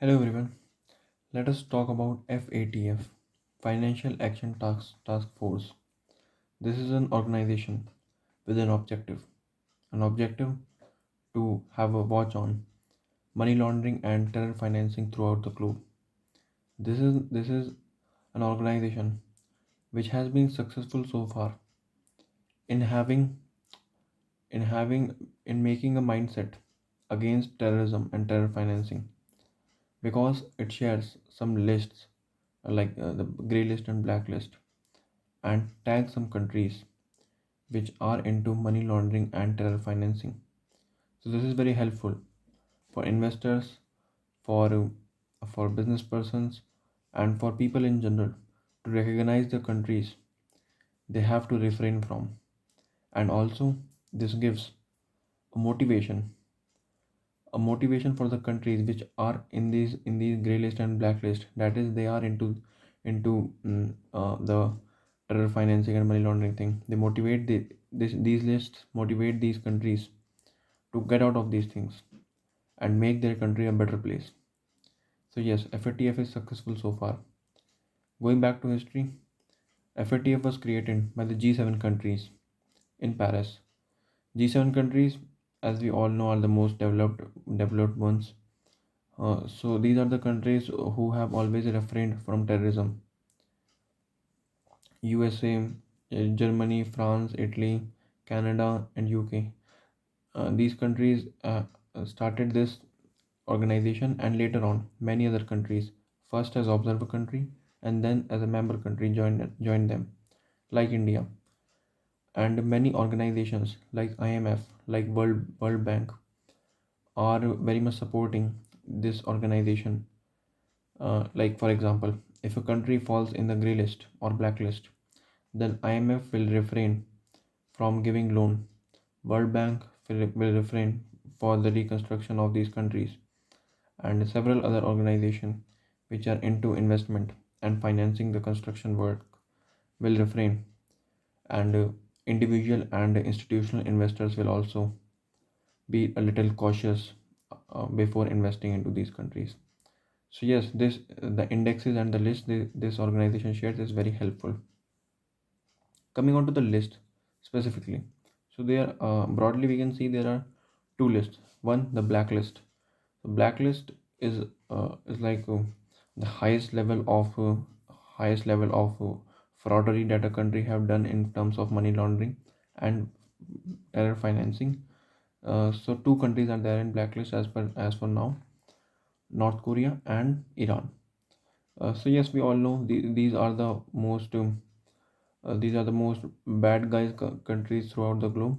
Hello everyone. Let us talk about FATF, Financial Action Task Force. This is an organization with an objective to have a watch on money laundering and terror financing throughout the globe. This is an organization which has been successful so far in having in making a mindset against terrorism and terror financing because it shares some lists like the grey list and black list and tags some countries which are into money laundering and terror financing. So this is very helpful for investors, for business persons, and for people in general to recognize the countries they have to refrain from. And also, this gives a motivation, a motivation for the countries which are in these gray list and black list. That is, they are into the terror financing and money laundering thing. They motivate these lists motivate these countries to get out of these things and make their country a better place. So yes, FATF is successful so far. Going back to history, FATF was created by the G7 countries in Paris. G7 countries, as we all know, are the most developed ones. So these are the countries who have always refrained from terrorism. USA, Germany, France, Italy, Canada, and UK. These countries started this organization, and later on many other countries, first as observer country and then as a member country, joined them, like India. And many organizations like IMF, like World Bank, are very much supporting this organization. Like for example, if a country falls in the gray list or blacklist, then IMF will refrain from giving loan. World Bank will refrain for the reconstruction of these countries, and several other organizations which are into investment and financing the construction work will refrain, and individual and institutional investors will also be a little cautious before investing into these countries. So yes, this the indexes and the list this organization shares is very helpful. Coming on to the list specifically, so there broadly we can see there are two lists. One, the blacklist. The blacklist is like the highest level of fraudery that a country have done in terms of money laundering and terror financing. So two countries are there in blacklist as for now, North Korea and Iran. So yes, we all know these are the most bad guys countries throughout the globe,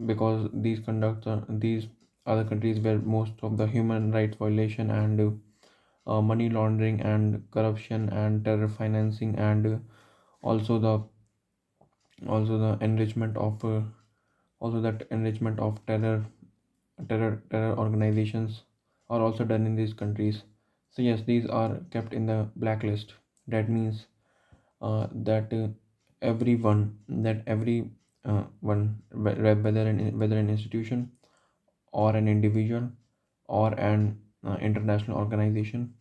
because these are the countries where most of the human rights violation and money laundering and corruption and terror financing and also the also the enrichment of also that enrichment of terror organizations are also done in these countries. So yes, these are kept in the blacklist. That means that every one, whether an institution or an individual or an international organization,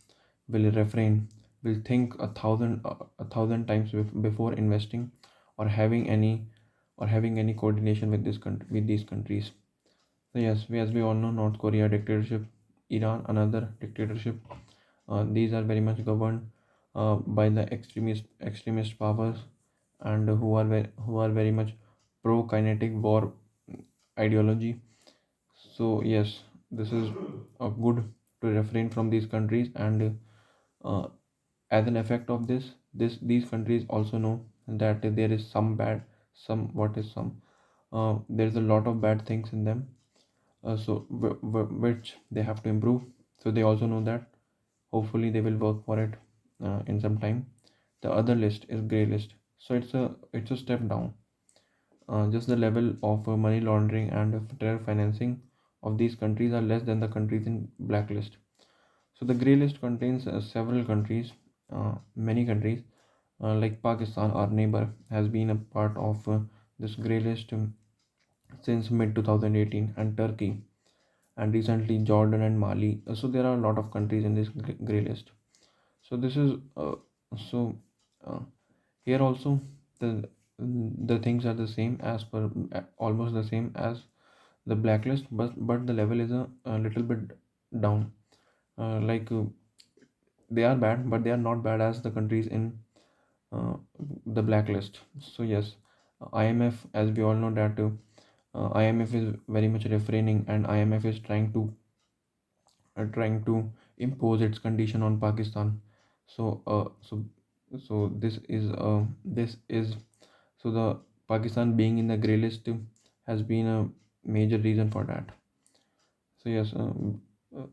will refrain, will think a thousand times before investing or having any coordination with with these countries. So yes, as we all know, North Korea dictatorship, Iran another dictatorship. These are very much governed by the extremist powers, and who are very much pro kinetic war ideology. So yes, this is good to refrain from these countries, and uh, as an effect of these countries also know that there is some bad, some what is some there is a lot of bad things in them, which they have to improve. So they also know that. Hopefully, they will work for it in some time. The other list is gray list. So it's a step down. Just the level of money laundering and terror financing of these countries are less than the countries in blacklist. So the grey list contains several countries, many countries, like Pakistan, our neighbor, has been a part of this grey list since mid 2018, and Turkey. and recently Jordan and Mali. So there are a lot of countries in this gray list. So this is so uh, here also the the things are the same as per almost the same as the blacklist, but the level is a little bit down. Like they are bad, but they are not bad as the countries in the blacklist. So yes, IMF, as we all know that IMF is very much refraining, and IMF is trying to impose its condition on Pakistan. So this is so the Pakistan being in the grey list has been a major reason for that. So yes,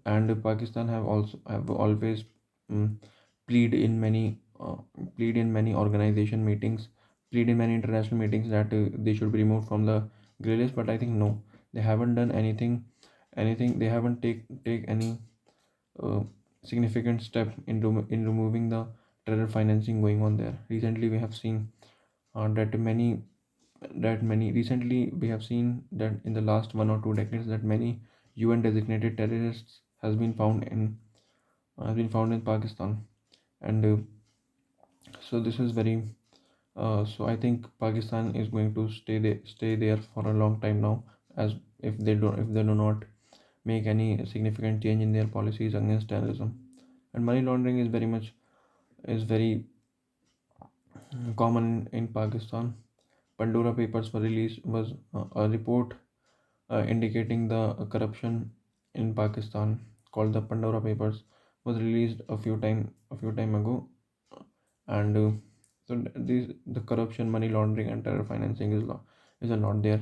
and Pakistan have always um, plead in many plead in many organization meetings, plead in many international meetings that they should be removed from the grey list. But I think no, they haven't done anything. They haven't take any uh, significant step in removing the terror financing going on there. Recently, we have seen that many recently we have seen that in the last 1 or 2 decades that many UN designated terrorists has been found in Pakistan, and so this is very so I think Pakistan is going to stay there for a long time now, as if they do not make any significant change in their policies against terrorism. And money laundering is very common in Pakistan. Pandora Papers were released was a report indicating the corruption in Pakistan called the Pandora Papers was released a few time ago, and the corruption, money laundering, and terror financing is a lot there.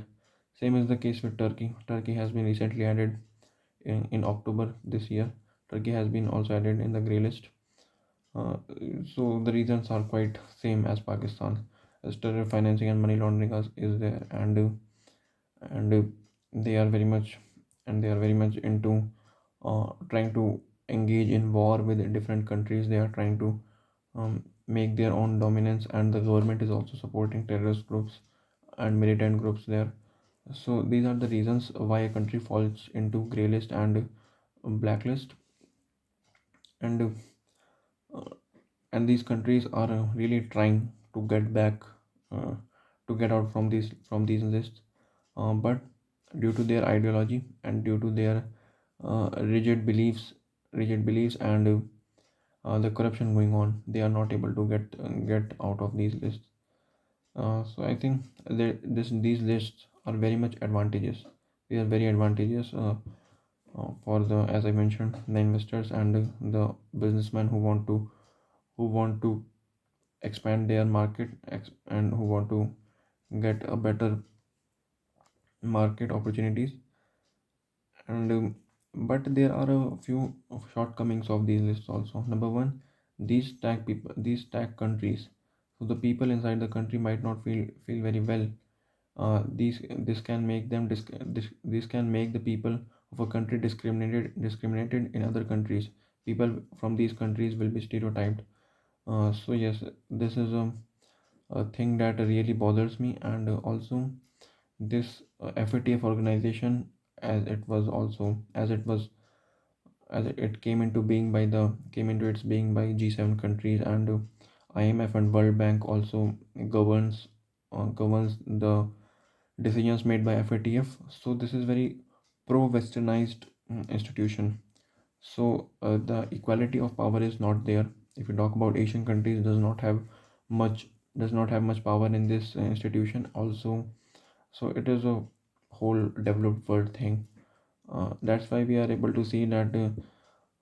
Same is the case with Turkey. Turkey has been recently added in October this year. Turkey has been also added in the grey list. Uh, so the reasons are quite same as Pakistan. As terror financing and money laundering is there, and they are very much they are very much into trying to engage in war with different countries. They are trying to make their own dominance, and the government is also supporting terrorist groups and militant groups there. So these are the reasons why a country falls into grey list and blacklist, and these countries are really trying to get back uh, to get out from these lists, but due to their ideology and due to their uh, rigid beliefs rigid beliefs and the corruption going on, they are not able to get out of these lists. So I think these lists are very much advantageous. They are very advantageous for the, as I mentioned, the investors and the businessmen who want to expand their market and who want to get a better market opportunities. And but there are a few of shortcomings of these lists also. Number one, these tag countries, so the people inside the country might not feel very well. This can make this can make the people of a country discriminated in other countries. People from these countries will be stereotyped. So yes, this is a thing that really bothers me. And also this FATF organization, as it was also as it came into being by the came into its being by G7 countries, and IMF and World Bank also governs the decisions made by FATF. So this is very pro-westernized institution. So the equality of power is not there. If you talk about Asian countries, much does not have much power in this institution also. So it is a whole developed world thing. That's why we are able to see that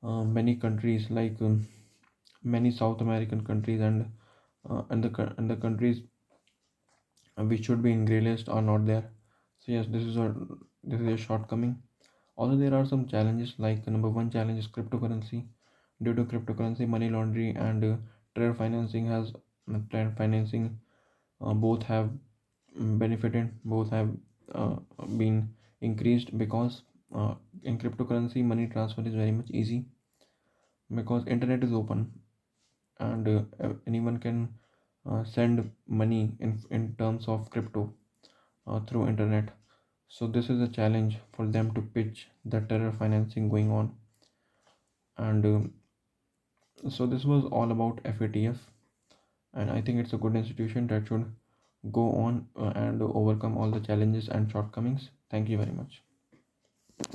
many countries like many South American countries and the countries which should be in grey list are not there. So yes, this is a shortcoming. Also, there are some challenges, like number one challenge is cryptocurrency. Due to cryptocurrency, money laundering and trade financing has trade financing both have benefited, both have uh, been increased, because in cryptocurrency money transfer is very much easy because internet is open, and anyone can send money in terms of crypto through internet. So this is a challenge for them to pitch the terror financing going on. And so this was all about FATF, and I think it's a good institution that should go on and overcome all the challenges and shortcomings. Thank you very much.